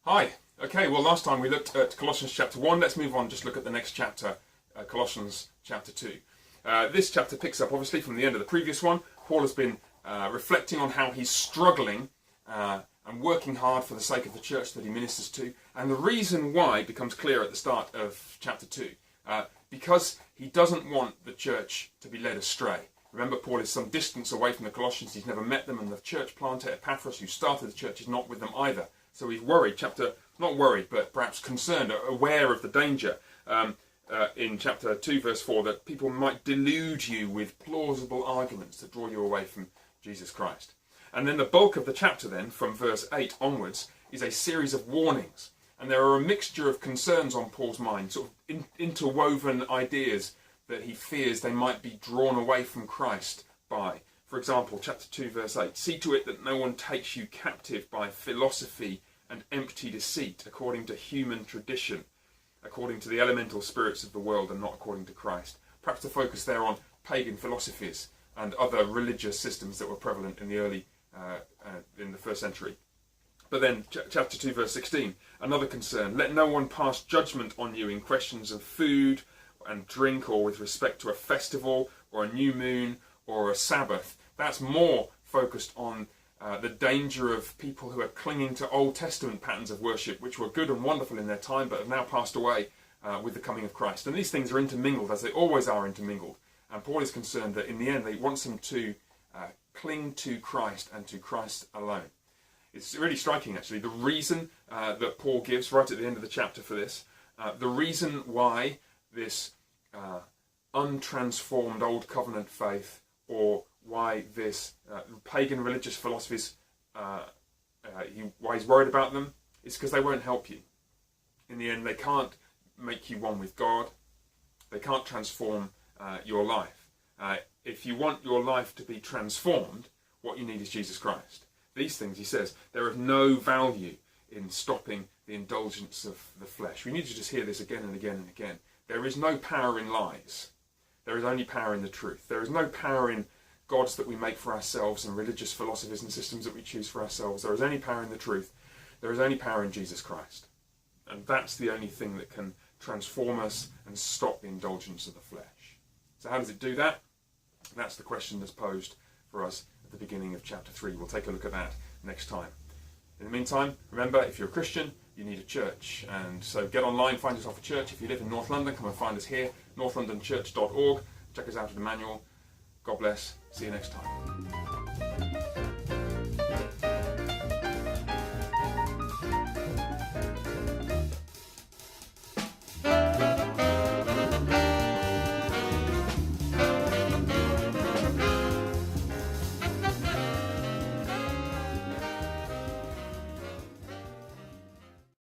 Hi. Okay, well last time we looked at Colossians chapter 1. Let's move on, just look at the next chapter, Colossians chapter 2. This chapter picks up obviously from the end of the previous one. Paul has been reflecting on how he's struggling and working hard for the sake of the church that he ministers to. And the reason why becomes clear at the start of chapter 2. Because he doesn't want the church to be led astray. Remember, Paul is some distance away from the Colossians. He's never met them, and the church planter Epaphras, who started the church, is not with them either. So he's worried, not worried, but perhaps concerned, aware of the danger in chapter 2, verse 4, that people might delude you with plausible arguments to draw you away from Jesus Christ. And then the bulk of the chapter then, from verse 8 onwards, is a series of warnings. And there are a mixture of concerns on Paul's mind, sort of interwoven ideas that he fears they might be drawn away from Christ by. For example, chapter 2, verse 8, see to it that no one takes you captive by philosophy and empty deceit, according to human tradition, according to the elemental spirits of the world and not according to Christ. Perhaps the focus there on pagan philosophies and other religious systems that were prevalent in the in the first century. But then, chapter 2, verse 16, another concern. Let no one pass judgment on you in questions of food and drink, or with respect to a festival, or a new moon, or a Sabbath. That's more focused on the danger of people who are clinging to Old Testament patterns of worship, which were good and wonderful in their time, but have now passed away with the coming of Christ. And these things are intermingled, as they always are intermingled. And Paul is concerned that in the end, he wants them to cling to Christ and to Christ alone. It's really striking, actually, the reason that Paul gives right at the end of the chapter for this, the reason why this untransformed Old Covenant faith, or why this pagan religious philosophies, why he's worried about them, is because they won't help you. In the end, they can't make you one with God. They can't transform your life. If you want your life to be transformed, what you need is Jesus Christ. These things, he says, there is no value in stopping the indulgence of the flesh. We need to just hear this again and again and again. There is no power in lies. There is only power in the truth. There is no power in gods that we make for ourselves and religious philosophies and systems that we choose for ourselves. There is only power in the truth. There is only power in Jesus Christ. And that's the only thing that can transform us and stop the indulgence of the flesh. So how does it do that? That's the question that's posed for us at the beginning of chapter 3. We'll take a look at that next time. In the meantime, remember, if you're a Christian, you need a church. And so get online, find yourself a church. If you live in North London, come and find us here, northlondonchurch.org. Check us out at the manual. God bless. See you next time.